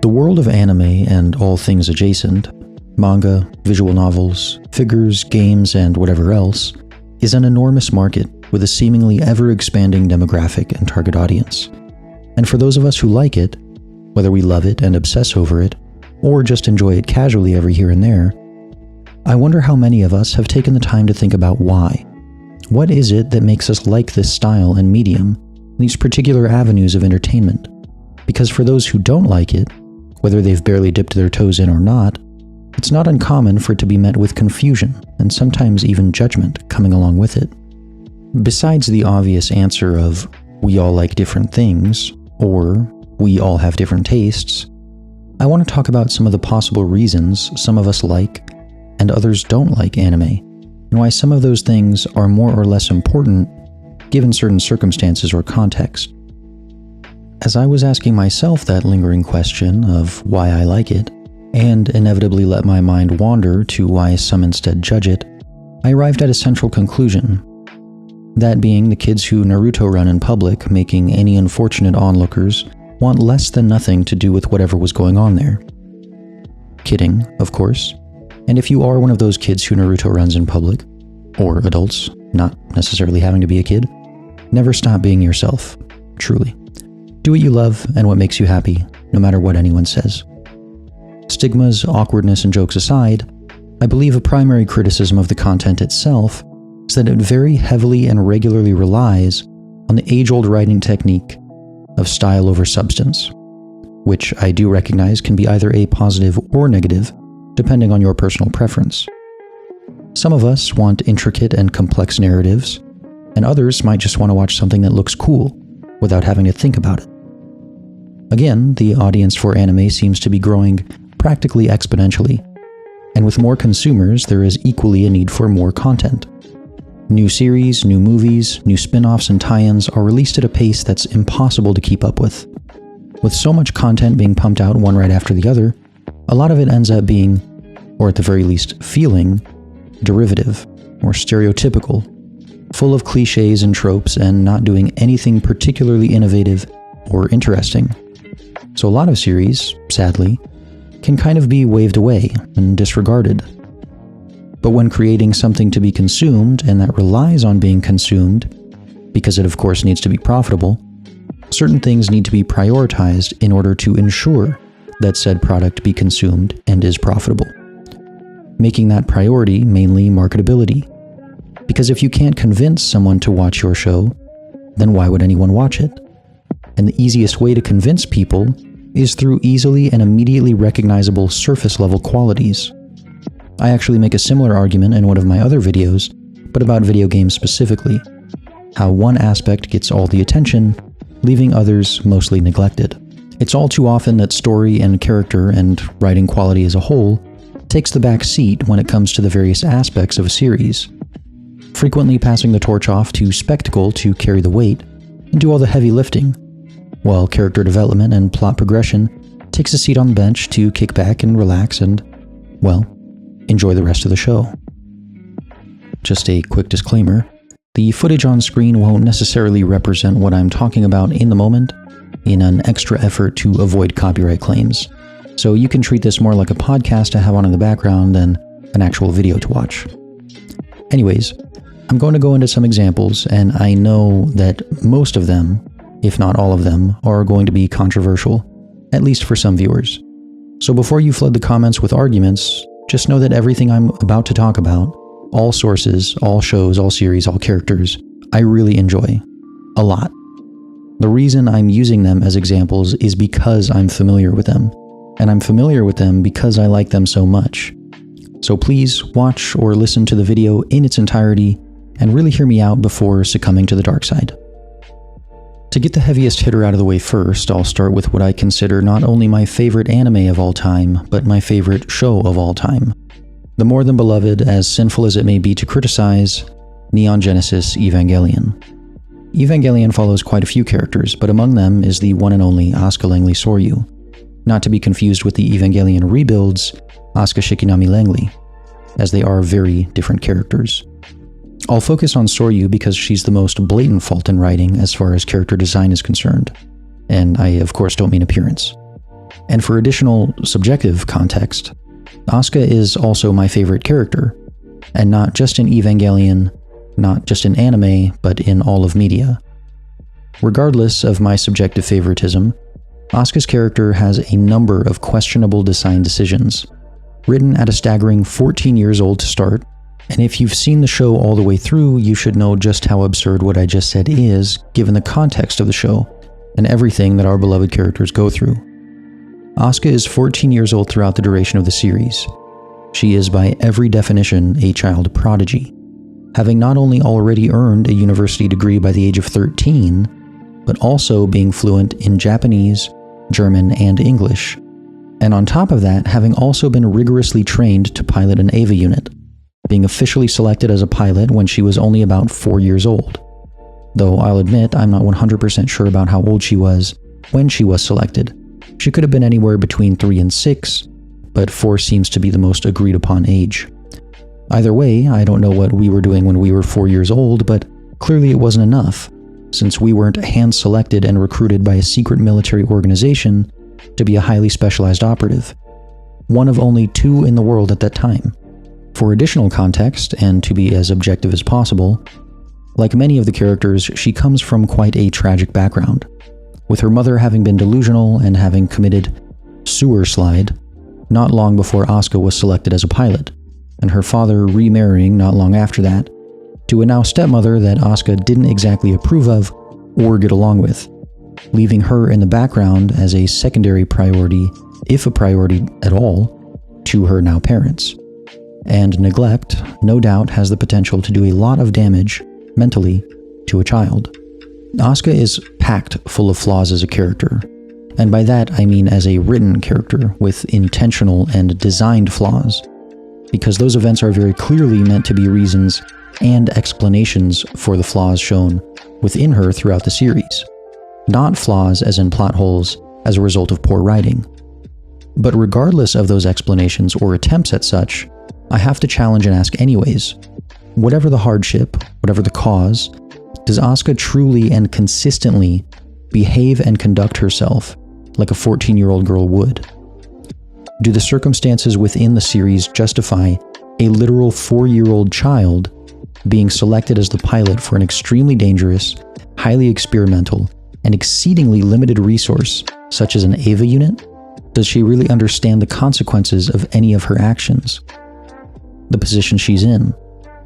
The world of anime and all things adjacent, manga, visual novels, figures, games, and whatever else, is an enormous market with a seemingly ever-expanding demographic and target audience. And for those of us who like it, whether we love it and obsess over it, or just enjoy it casually every here and there, I wonder how many of us have taken the time to think about why. What is it that makes us like this style and medium, these particular avenues of entertainment? Because for those who don't like it, whether they've barely dipped their toes in or not, it's not uncommon for it to be met with confusion and sometimes even judgment coming along with it. Besides the obvious answer of, we all like different things, or we all have different tastes, I want to talk about some of the possible reasons some of us like and others don't like anime, and why some of those things are more or less important given certain circumstances or context. As I was asking myself that lingering question of why I like it, and inevitably let my mind wander to why some instead judge it, I arrived at a central conclusion. That being the kids who Naruto run in public, making any unfortunate onlookers want less than nothing to do with whatever was going on there. Kidding, of course. And if you are one of those kids who Naruto runs in public, or adults, not necessarily having to be a kid, never stop being yourself, truly. Do what you love and what makes you happy, no matter what anyone says. Stigmas, awkwardness, and jokes aside, I believe a primary criticism of the content itself is that it very heavily and regularly relies on the age-old writing technique of style over substance, which I do recognize can be either a positive or negative, depending on your personal preference. Some of us want intricate and complex narratives, and others might just want to watch something that looks cool without having to think about it. Again, the audience for anime seems to be growing practically exponentially, and with more consumers, there is equally a need for more content. New series, new movies, new spin-offs, and tie-ins are released at a pace that's impossible to keep up with. With so much content being pumped out one right after the other, a lot of it ends up being, or at the very least feeling, derivative or stereotypical, full of cliches and tropes and not doing anything particularly innovative or interesting. So a lot of series, sadly, can kind of be waved away and disregarded. But when creating something to be consumed and that relies on being consumed, because it of course needs to be profitable, certain things need to be prioritized in order to ensure that said product be consumed and is profitable. Making that priority mainly marketability. Because if you can't convince someone to watch your show, then why would anyone watch it? And the easiest way to convince people is through easily and immediately recognizable surface-level qualities. I actually make a similar argument in one of my other videos, but about video games specifically. How one aspect gets all the attention, leaving others mostly neglected. It's all too often that story and character and writing quality as a whole takes the back seat when it comes to the various aspects of a series, frequently passing the torch off to spectacle to carry the weight and do all the heavy lifting, while character development and plot progression takes a seat on the bench to kick back and relax and, well, enjoy the rest of the show. Just a quick disclaimer, the footage on screen won't necessarily represent what I'm talking about in the moment in an extra effort to avoid copyright claims, so you can treat this more like a podcast to have on in the background than an actual video to watch. Anyways, I'm going to go into some examples, and I know that most of them, if not all of them, are going to be controversial, at least for some viewers. So before you flood the comments with arguments, just know that everything I'm about to talk about, all sources, all shows, all series, all characters, I really enjoy. A lot. The reason I'm using them as examples is because I'm familiar with them, and I'm familiar with them because I like them so much. So please watch or listen to the video in its entirety and really hear me out before succumbing to the dark side. To get the heaviest hitter out of the way first, I'll start with what I consider not only my favorite anime of all time, but my favorite show of all time. The more than beloved, as sinful as it may be to criticize, Neon Genesis Evangelion. Evangelion follows quite a few characters, but among them is the one and only Asuka Langley Soryu, not to be confused with the Evangelion rebuilds, Asuka Shikinami Langley, as they are very different characters. I'll focus on Soryu because she's the most blatant fault in writing as far as character design is concerned, and I of course don't mean appearance. And for additional subjective context, Asuka is also my favorite character, and not just in Evangelion, not just in anime, but in all of media. Regardless of my subjective favoritism, Asuka's character has a number of questionable design decisions, written at a staggering 14 years old to start, and if you've seen the show all the way through, you should know just how absurd what I just said is, given the context of the show, and everything that our beloved characters go through. Asuka is 14 years old throughout the duration of the series. She is by every definition a child prodigy, having not only already earned a university degree by the age of 13, but also being fluent in Japanese, German, and English, and on top of that, having also been rigorously trained to pilot an Ava unit, being officially selected as a pilot when she was only about 4 years old. Though I'll admit I'm not 100% sure about how old she was when she was selected. She could have been anywhere between 3 and 6, but 4 seems to be the most agreed upon age. Either way, I don't know what we were doing when we were 4 years old, but clearly it wasn't enough, since we weren't hand-selected and recruited by a secret military organization to be a highly specialized operative, one of only 2 in the world at that time. For additional context, and to be as objective as possible, like many of the characters, she comes from quite a tragic background, with her mother having been delusional and having committed sewer slide not long before Asuka was selected as a pilot, and her father remarrying not long after that to a now stepmother that Asuka didn't exactly approve of or get along with, leaving her in the background as a secondary priority, if a priority at all, to her now parents. And neglect, no doubt, has the potential to do a lot of damage, mentally, to a child. Asuka is packed full of flaws as a character, and by that I mean as a written character with intentional and designed flaws, because those events are very clearly meant to be reasons and explanations for the flaws shown within her throughout the series, not flaws as in plot holes as a result of poor writing. But regardless of those explanations or attempts at such, I have to challenge and ask anyways, whatever the hardship, whatever the cause, does Asuka truly and consistently behave and conduct herself like a 14-year-old girl would? Do the circumstances within the series justify a literal 4-year-old child being selected as the pilot for an extremely dangerous, highly experimental, and exceedingly limited resource such as an Ava unit? Does she really understand the consequences of any of her actions? The position she's in,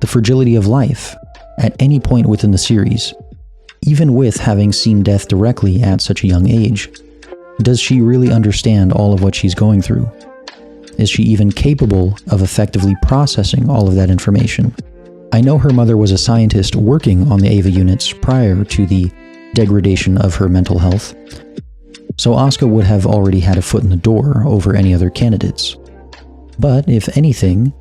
the fragility of life, at any point within the series, even with having seen death directly at such a young age, does she really understand all of what she's going through? Is she even capable of effectively processing all of that information? I know her mother was a scientist working on the Ava units prior to the degradation of her mental health, so Asuka would have already had a foot in the door over any other candidates. But if anything,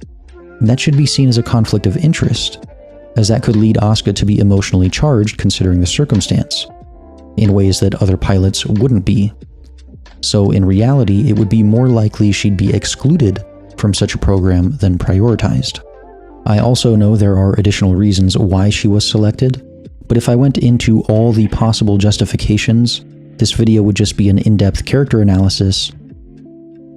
that should be seen as a conflict of interest, as that could lead Asuka to be emotionally charged considering the circumstance, in ways that other pilots wouldn't be. So in reality, it would be more likely she'd be excluded from such a program than prioritized. I also know there are additional reasons why she was selected, but if I went into all the possible justifications, this video would just be an in-depth character analysis,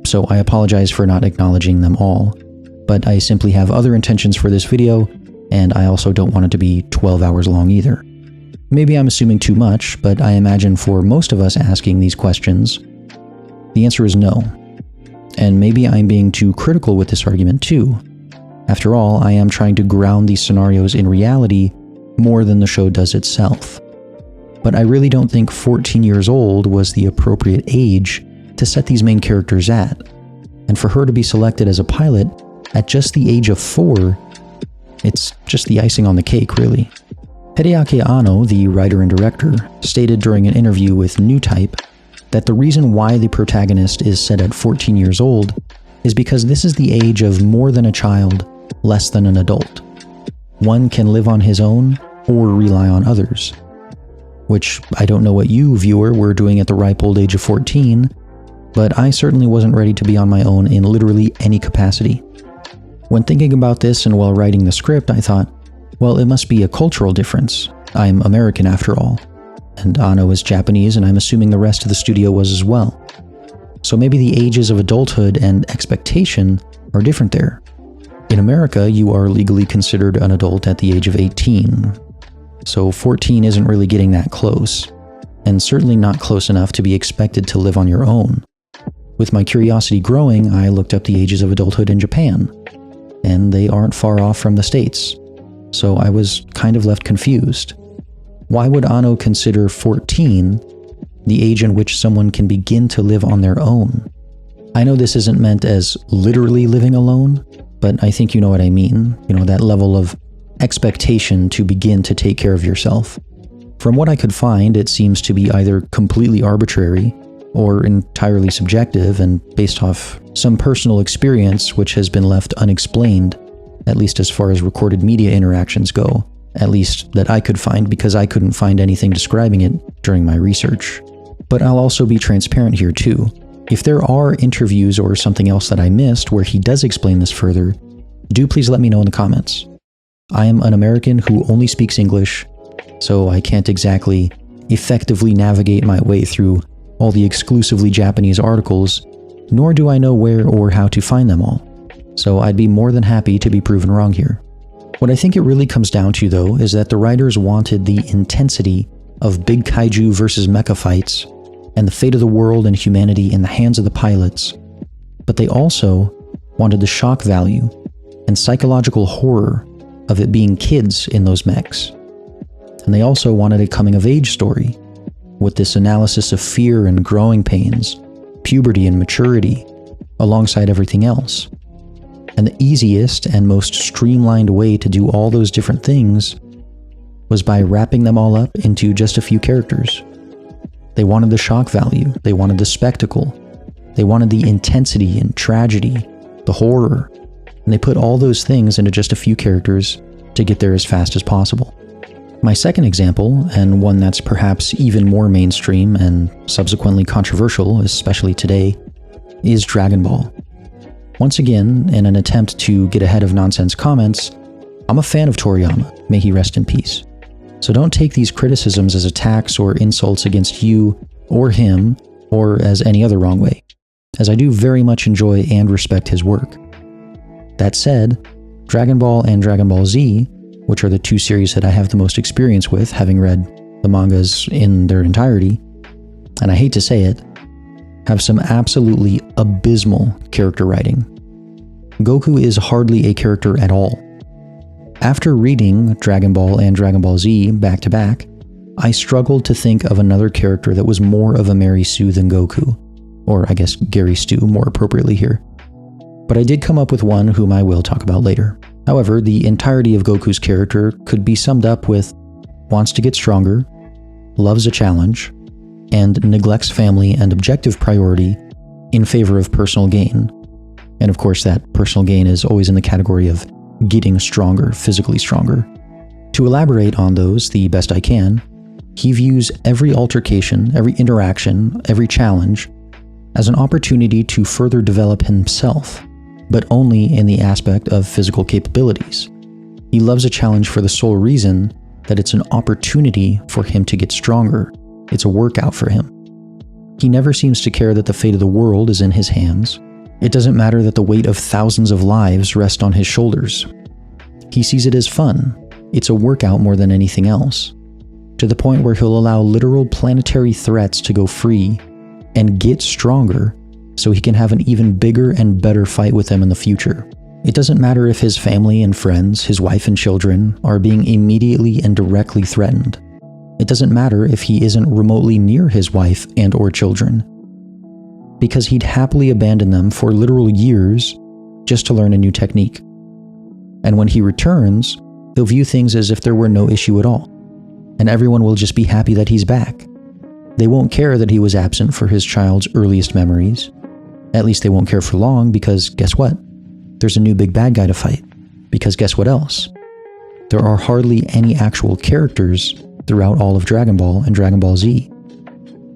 so I apologize for not acknowledging them all. But I simply have other intentions for this video, and I also don't want it to be 12 hours long either. Maybe I'm assuming too much, but I imagine for most of us asking these questions, the answer is no. And maybe I'm being too critical with this argument too. After all, I am trying to ground these scenarios in reality more than the show does itself. But I really don't think 14 years old was the appropriate age to set these main characters at. And for her to be selected as a pilot at just the age of 4, it's just the icing on the cake, really. Hideaki Anno, the writer and director, stated during an interview with New Type that the reason why the protagonist is set at 14 years old is because this is the age of more than a child, less than an adult. One can live on his own or rely on others. Which I don't know what you, viewer, were doing at the ripe old age of 14, but I certainly wasn't ready to be on my own in literally any capacity. When thinking about this and while writing the script, I thought, well, it must be a cultural difference. I'm American after all, and Anno is Japanese, and I'm assuming the rest of the studio was as well. So maybe the ages of adulthood and expectation are different there. In America, you are legally considered an adult at the age of 18. So 14 isn't really getting that close, and certainly not close enough to be expected to live on your own. With my curiosity growing, I looked up the ages of adulthood in Japan, and they aren't far off from the States. So I was kind of left confused. Why would Anno consider 14 the age in which someone can begin to live on their own? I know this isn't meant as literally living alone, but I think you know what I mean. You know, that level of expectation to begin to take care of yourself. From what I could find, it seems to be either completely arbitrary or entirely subjective and based off some personal experience which has been left unexplained, at least as far as recorded media interactions go, at least that I could find because I couldn't find anything describing it during my research. But I'll also be transparent here too. If there are interviews or something else that I missed where he does explain this further, do please let me know in the comments. I am an American who only speaks English, so I can't exactly effectively navigate my way through all the exclusively Japanese articles, nor do I know where or how to find them all. So I'd be more than happy to be proven wrong here. What I think it really comes down to, though, is that the writers wanted the intensity of big kaiju versus mecha fights and the fate of the world and humanity in the hands of the pilots, but they also wanted the shock value and psychological horror of it being kids in those mechs. And they also wanted a coming-of-age story, with this analysis of fear and growing pains, puberty and maturity, alongside everything else. And the easiest and most streamlined way to do all those different things was by wrapping them all up into just a few characters. They wanted the shock value, they wanted the spectacle, they wanted the intensity and tragedy, the horror, and they put all those things into just a few characters to get there as fast as possible. My second example, and one that's perhaps even more mainstream and subsequently controversial, especially today, is Dragon Ball. Once again, in an attempt to get ahead of nonsense comments, I'm a fan of Toriyama, may he rest in peace. So don't take these criticisms as attacks or insults against you or him, or as any other wrong way, as I do very much enjoy and respect his work. That said, Dragon Ball and Dragon Ball Z, which are the two series that I have the most experience with, having read the mangas in their entirety, and I hate to say it, have some absolutely abysmal character writing. Goku is hardly a character at all. After reading Dragon Ball and Dragon Ball Z back to back, I struggled to think of another character that was more of a Mary Sue than Goku, or I guess Gary Stu more appropriately here. But I did come up with one whom I will talk about later. However, the entirety of Goku's character could be summed up with wants to get stronger, loves a challenge, and neglects family and objective priority in favor of personal gain. And of course, that personal gain is always in the category of getting stronger, physically stronger. To elaborate on those the best I can, he views every altercation, every interaction, every challenge as an opportunity to further develop himself, but only in the aspect of physical capabilities. He loves a challenge for the sole reason that it's an opportunity for him to get stronger. It's a workout for him. He never seems to care that the fate of the world is in his hands. It doesn't matter that the weight of thousands of lives rest on his shoulders. He sees it as fun. It's a workout more than anything else, to the point where he'll allow literal planetary threats to go free and get stronger so he can have an even bigger and better fight with them in the future. It doesn't matter if his family and friends, his wife and children, are being immediately and directly threatened. It doesn't matter if he isn't remotely near his wife and or children, because he'd happily abandon them for literal years just to learn a new technique. And when he returns, he'll view things as if there were no issue at all, and everyone will just be happy that he's back. They won't care that he was absent for his child's earliest memories. At least they won't care for long, because guess what? There's a new big bad guy to fight. Because guess what else? There are hardly any actual characters throughout all of Dragon Ball and Dragon Ball Z.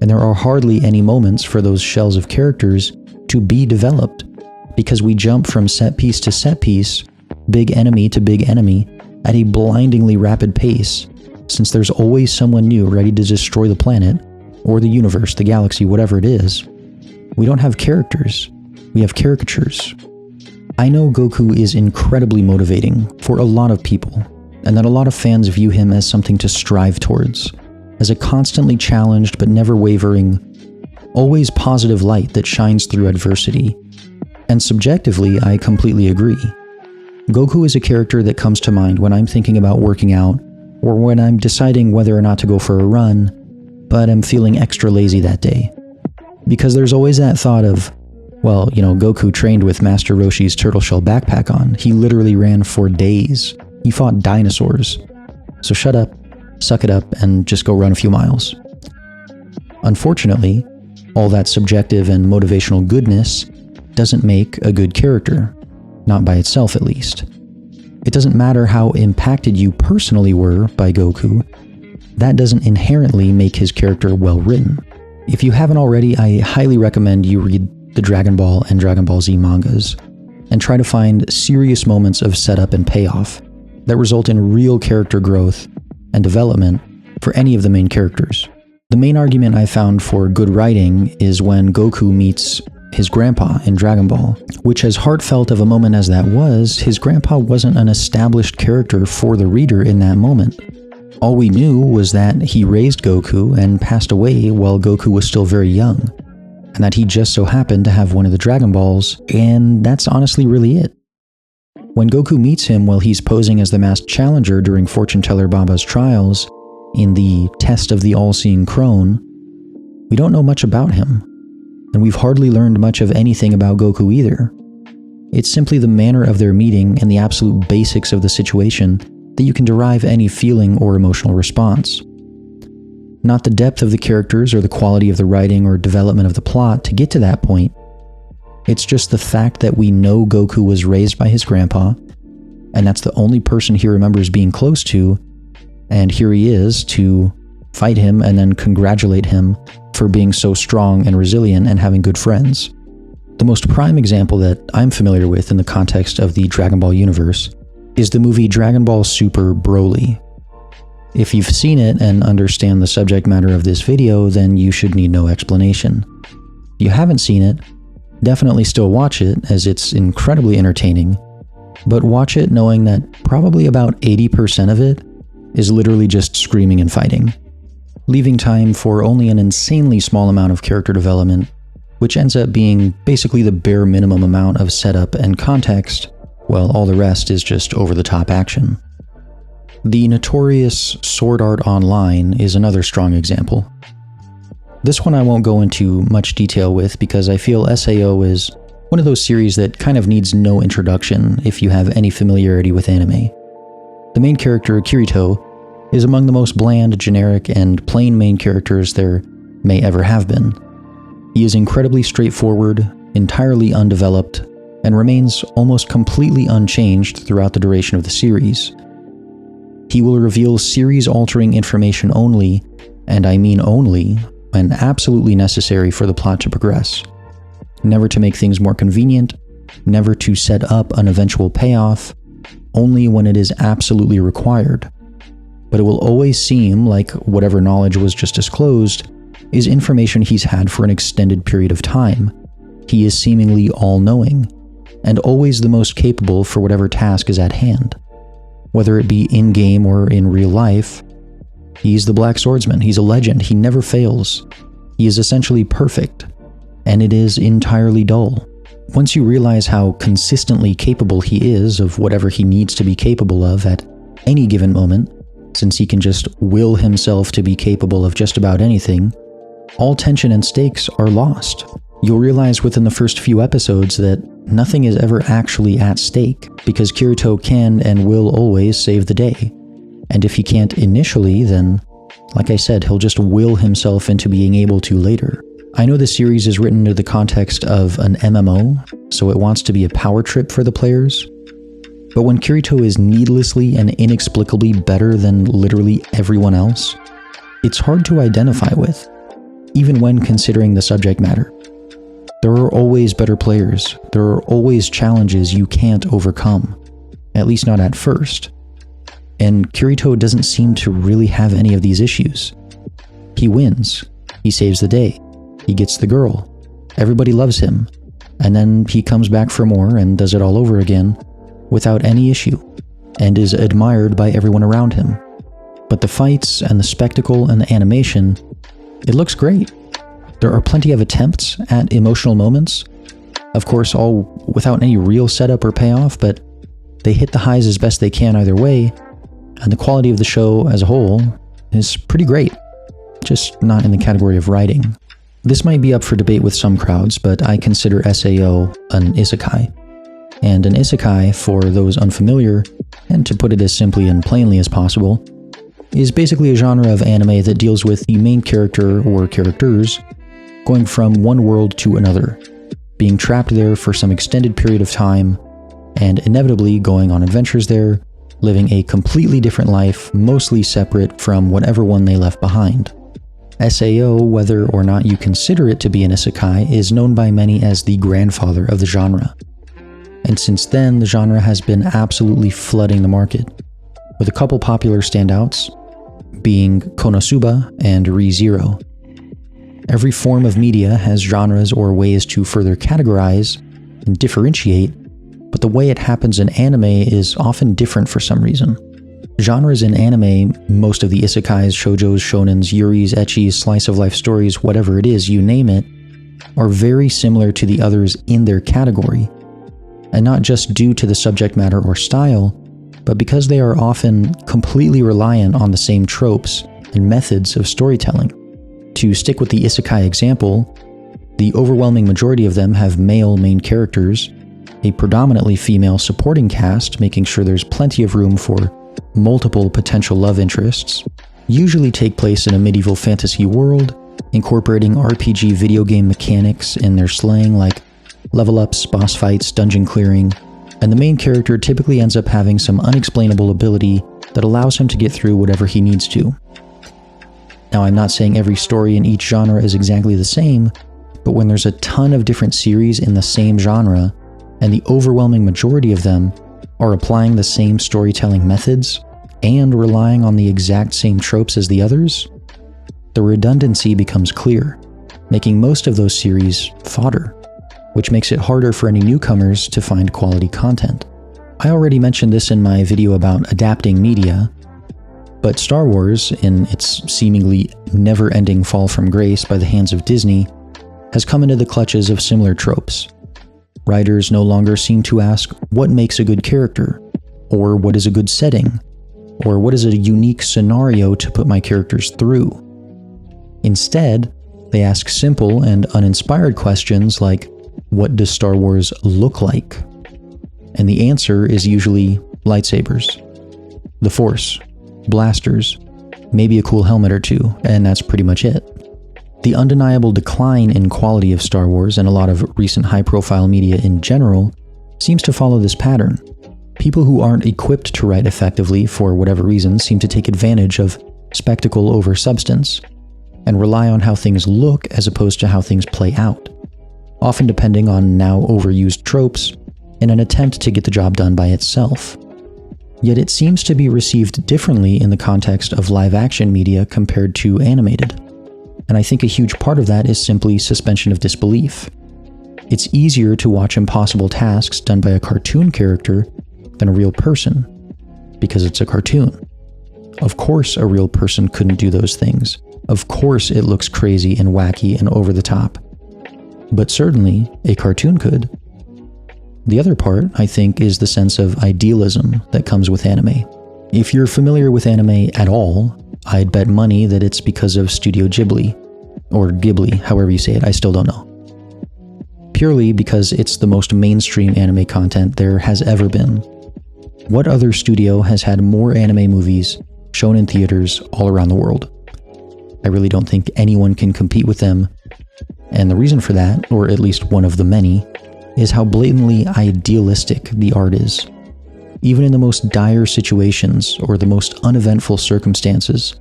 And there are hardly any moments for those shells of characters to be developed, because we jump from set piece to set piece, big enemy to big enemy, at a blindingly rapid pace, since there's always someone new ready to destroy the planet, or the universe, the galaxy, whatever it is. We don't have characters, we have caricatures. I know Goku is incredibly motivating for a lot of people, and that a lot of fans view him as something to strive towards, as a constantly challenged but never wavering, always positive light that shines through adversity. And subjectively, I completely agree. Goku is a character that comes to mind when I'm thinking about working out, or when I'm deciding whether or not to go for a run, but I'm feeling extra lazy that day. Because there's always that thought of, well, Goku trained with Master Roshi's turtle shell backpack on. He literally ran for days. He fought dinosaurs. So shut up, suck it up, and just go run a few miles. Unfortunately, all that subjective and motivational goodness doesn't make a good character. Not by itself, at least. It doesn't matter how impacted you personally were by Goku. That doesn't inherently make his character well written. If you haven't already, I highly recommend you read the Dragon Ball and Dragon Ball Z mangas, and try to find serious moments of setup and payoff that result in real character growth and development for any of the main characters. The main argument I found for good writing is when Goku meets his grandpa in Dragon Ball, which, as heartfelt of a moment as that was, his grandpa wasn't an established character for the reader in that moment. All we knew was that he raised Goku and passed away while Goku was still very young, and that he just so happened to have one of the Dragon Balls, and that's honestly really it. When Goku meets him while he's posing as the masked challenger during Fortune Teller Baba's trials, in the Test of the All-Seeing Crone, we don't know much about him, and we've hardly learned much of anything about Goku either. It's simply the manner of their meeting and the absolute basics of the situation that you can derive any feeling or emotional response. Not the depth of the characters or the quality of the writing or development of the plot to get to that point. It's just the fact that we know Goku was raised by his grandpa, and that's the only person he remembers being close to, and here he is to fight him and then congratulate him for being so strong and resilient and having good friends. The most prime example that I'm familiar with in the context of the Dragon Ball universe is the movie Dragon Ball Super Broly. If you've seen it and understand the subject matter of this video, then you should need no explanation. If you haven't seen it, definitely still watch it, as it's incredibly entertaining, but watch it knowing that probably about 80% of it is literally just screaming and fighting, leaving time for only an insanely small amount of character development, which ends up being basically the bare minimum amount of setup and context, while all the rest is just over-the-top action. The notorious Sword Art Online is another strong example. This one I won't go into much detail with because I feel SAO is one of those series that kind of needs no introduction if you have any familiarity with anime. The main character, Kirito, is among the most bland, generic, and plain main characters there may ever have been. He is incredibly straightforward, entirely undeveloped, and remains almost completely unchanged throughout the duration of the series. He will reveal series-altering information only, and I mean only, when absolutely necessary for the plot to progress. Never to make things more convenient, never to set up an eventual payoff, only when it is absolutely required. But it will always seem like whatever knowledge was just disclosed is information he's had for an extended period of time. He is seemingly all-knowing, and always the most capable for whatever task is at hand. Whether it be in-game or in real life, he's the Black Swordsman, he's a legend, he never fails. He is essentially perfect, and it is entirely dull. Once you realize how consistently capable he is of whatever he needs to be capable of at any given moment, since he can just will himself to be capable of just about anything, all tension and stakes are lost. You'll realize within the first few episodes that nothing is ever actually at stake, because Kirito can and will always save the day. And if he can't initially, then, like I said, he'll just will himself into being able to later. I know the series is written in the context of an MMO, so it wants to be a power trip for the players. But when Kirito is needlessly and inexplicably better than literally everyone else, it's hard to identify with, even when considering the subject matter. There are always better players. There are always challenges you can't overcome, at least not at first. And Kirito doesn't seem to really have any of these issues. He wins. He saves the day. He gets the girl. Everybody loves him, and then he comes back for more and does it all over again without any issue, and is admired by everyone around him. But the fights and the spectacle and the animation, it looks great. There are plenty of attempts at emotional moments, of course all without any real setup or payoff, but they hit the highs as best they can either way, and the quality of the show as a whole is pretty great, just not in the category of writing. This might be up for debate with some crowds, but I consider SAO an isekai. And an isekai, for those unfamiliar, and to put it as simply and plainly as possible, is basically a genre of anime that deals with the main character or characters going from one world to another, being trapped there for some extended period of time, and inevitably going on adventures there, living a completely different life, mostly separate from whatever one they left behind. SAO, whether or not you consider it to be an isekai, is known by many as the grandfather of the genre. And since then, the genre has been absolutely flooding the market, with a couple popular standouts being Konosuba and Re:Zero. Every form of media has genres or ways to further categorize and differentiate, but the way it happens in anime is often different for some reason. Genres in anime, most of the isekais, shoujos, shonens, yuris, ecchis, slice-of-life stories, whatever it is, you name it, are very similar to the others in their category, and not just due to the subject matter or style, but because they are often completely reliant on the same tropes and methods of storytelling. To stick with the isekai example, the overwhelming majority of them have male main characters, a predominantly female supporting cast, making sure there's plenty of room for multiple potential love interests, usually take place in a medieval fantasy world, incorporating RPG video game mechanics in their slang like level ups, boss fights, dungeon clearing, and the main character typically ends up having some unexplainable ability that allows him to get through whatever he needs to. Now, I'm not saying every story in each genre is exactly the same, but when there's a ton of different series in the same genre, and the overwhelming majority of them are applying the same storytelling methods and relying on the exact same tropes as the others, the redundancy becomes clear, making most of those series fodder, which makes it harder for any newcomers to find quality content. I already mentioned this in my video about adapting media, but Star Wars, in its seemingly never-ending fall from grace by the hands of Disney, has come into the clutches of similar tropes. Writers no longer seem to ask, what makes a good character? Or what is a good setting? Or what is a unique scenario to put my characters through? Instead, they ask simple and uninspired questions like, what does Star Wars look like? And the answer is usually lightsabers, the Force, blasters, maybe a cool helmet or two, and that's pretty much it. The undeniable decline in quality of Star Wars and a lot of recent high-profile media in general seems to follow this pattern. People who aren't equipped to write effectively for whatever reason seem to take advantage of spectacle over substance and rely on how things look as opposed to how things play out, often depending on now overused tropes in an attempt to get the job done by itself. Yet it seems to be received differently in the context of live-action media compared to animated. And I think a huge part of that is simply suspension of disbelief. It's easier to watch impossible tasks done by a cartoon character than a real person, because it's a cartoon. Of course a real person couldn't do those things. Of course it looks crazy and wacky and over the top. But certainly a cartoon could. The other part, I think, is the sense of idealism that comes with anime. If you're familiar with anime at all, I'd bet money that it's because of Studio Ghibli, or Ghibli, however you say it, I still don't know. Purely because it's the most mainstream anime content there has ever been. What other studio has had more anime movies shown in theaters all around the world? I really don't think anyone can compete with them, and the reason for that, or at least one of the many, is how blatantly idealistic the art is. Even in the most dire situations or the most uneventful circumstances,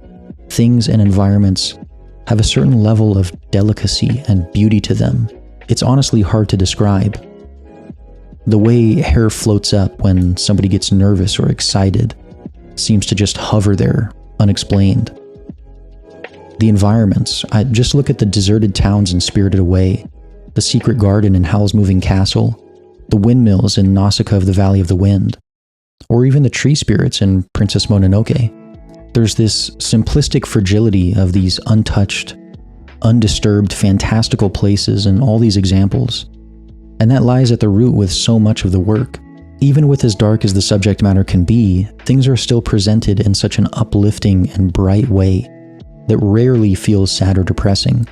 things and environments have a certain level of delicacy and beauty to them. It's honestly hard to describe. The way hair floats up when somebody gets nervous or excited seems to just hover there, unexplained. The environments, just look at the deserted towns in Spirited Away, the secret garden in Howl's Moving Castle, the windmills in Nausicaa of the Valley of the Wind, or even the tree spirits in Princess Mononoke. There's this simplistic fragility of these untouched, undisturbed, fantastical places in all these examples, and that lies at the root with so much of the work. Even with as dark as the subject matter can be, things are still presented in such an uplifting and bright way that rarely feels sad or depressing,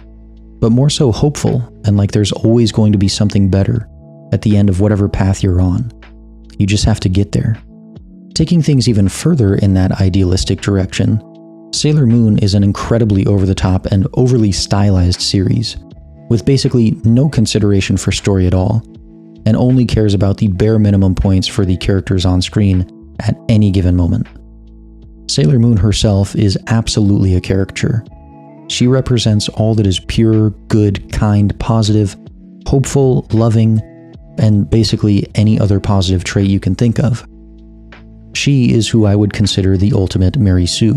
but more so hopeful and like there's always going to be something better at the end of whatever path you're on. You just have to get there. Taking things even further in that idealistic direction, Sailor Moon is an incredibly over-the-top and overly stylized series, with basically no consideration for story at all, and only cares about the bare minimum points for the characters on screen at any given moment. Sailor Moon herself is absolutely a caricature. She represents all that is pure, good, kind, positive, hopeful, loving, and basically any other positive trait you can think of. She is who I would consider the ultimate Mary Sue.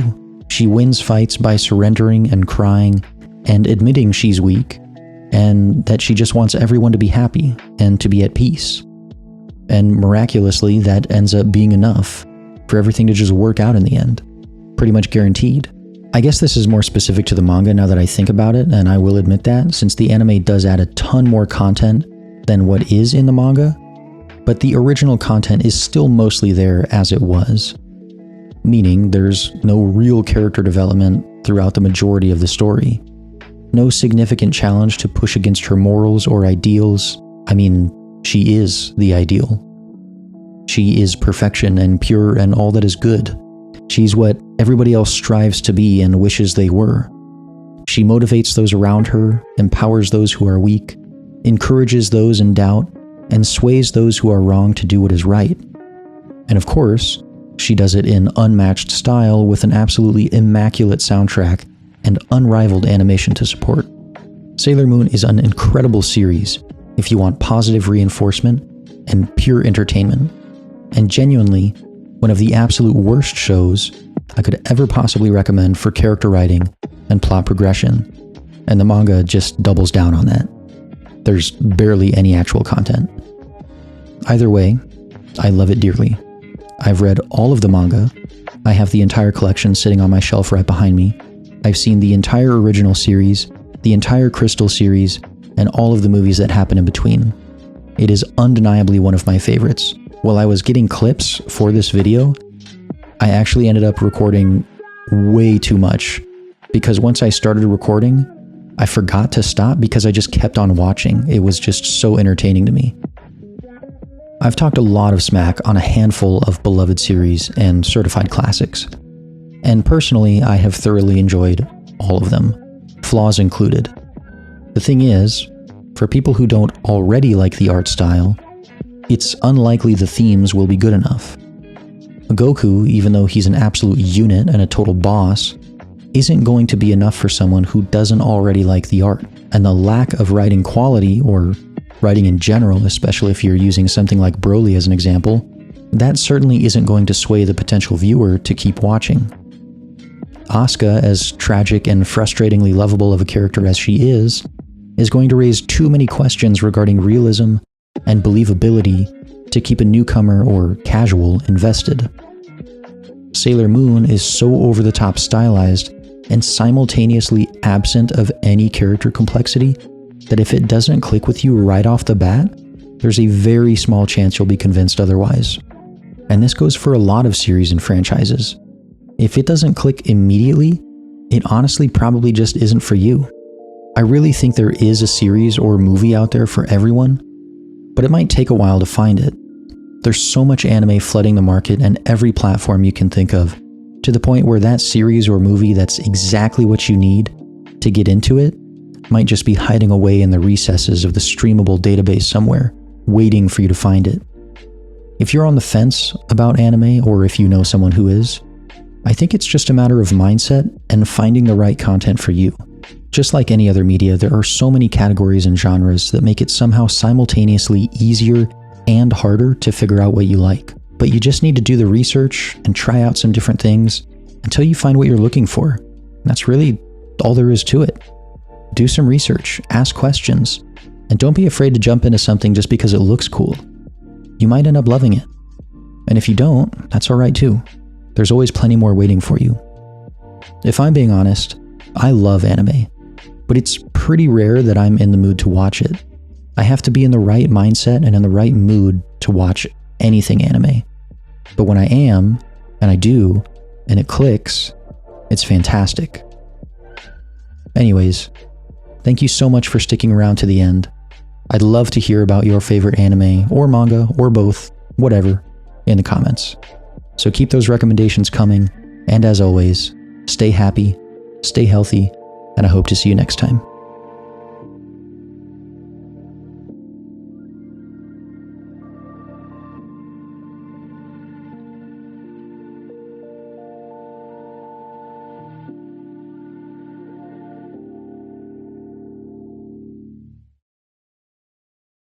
She wins fights by surrendering and crying and admitting she's weak, and that she just wants everyone to be happy and to be at peace. And miraculously, that ends up being enough for everything to just work out in the end. Pretty much guaranteed. I guess this is more specific to the manga now that I think about it, and I will admit that, since the anime does add a ton more content than what is in the manga, but the original content is still mostly there as it was. Meaning there's no real character development throughout the majority of the story. No significant challenge to push against her morals or ideals. I mean, she is the ideal. She is perfection and pure and all that is good. She's what everybody else strives to be and wishes they were. She motivates those around her, empowers those who are weak, encourages those in doubt, and sways those who are wrong to do what is right. And of course, she does it in unmatched style with an absolutely immaculate soundtrack and unrivaled animation to support. Sailor Moon is an incredible series if you want positive reinforcement and pure entertainment, and genuinely one of the absolute worst shows I could ever possibly recommend for character writing and plot progression, and the manga just doubles down on that. There's barely any actual content. Either way, I love it dearly. I've read all of the manga. I have the entire collection sitting on my shelf right behind me. I've seen the entire original series, the entire Crystal series, and all of the movies that happen in between. It is undeniably one of my favorites. While I was getting clips for this video, I actually ended up recording way too much, because once I started recording, I forgot to stop because I just kept on watching. It was just so entertaining to me. I've talked a lot of smack on a handful of beloved series and certified classics, and personally, I have thoroughly enjoyed all of them, flaws included. The thing is, for people who don't already like the art style, it's unlikely the themes will be good enough. Goku, even though he's an absolute unit and a total boss, isn't going to be enough for someone who doesn't already like the art. And the lack of writing quality, or writing in general, especially if you're using something like Broly as an example, that certainly isn't going to sway the potential viewer to keep watching. Asuka, as tragic and frustratingly lovable of a character as she is going to raise too many questions regarding realism and believability to keep a newcomer or casual invested. Sailor Moon is so over-the-top stylized and simultaneously absent of any character complexity that if it doesn't click with you right off the bat, there's a very small chance you'll be convinced otherwise. And this goes for a lot of series and franchises. If it doesn't click immediately, it honestly probably just isn't for you. I really think there is a series or movie out there for everyone, but it might take a while to find it. There's so much anime flooding the market and every platform you can think of, to the point where that series or movie that's exactly what you need to get into it might just be hiding away in the recesses of the streamable database somewhere, waiting for you to find it. If you're on the fence about anime, or if you know someone who is, I think it's just a matter of mindset and finding the right content for you. Just like any other media, there are so many categories and genres that make it somehow simultaneously easier and harder to figure out what you like. But you just need to do the research and try out some different things until you find what you're looking for. And that's really all there is to it. Do some research, ask questions, And don't be afraid to jump into something just because it looks cool. You might end up loving it. And if you don't, that's alright too. There's always plenty more waiting for you. If I'm being honest, I love anime, but it's pretty rare that I'm in the mood to watch it. I have to be in the right mindset and in the right mood to watch anything anime. But when I am, and I do, and it clicks, it's fantastic. Anyways, thank you so much for sticking around to the end. I'd love to hear about your favorite anime, or manga, or both, whatever, in the comments. So keep those recommendations coming, and as always, stay happy, stay healthy, and I hope to see you next time.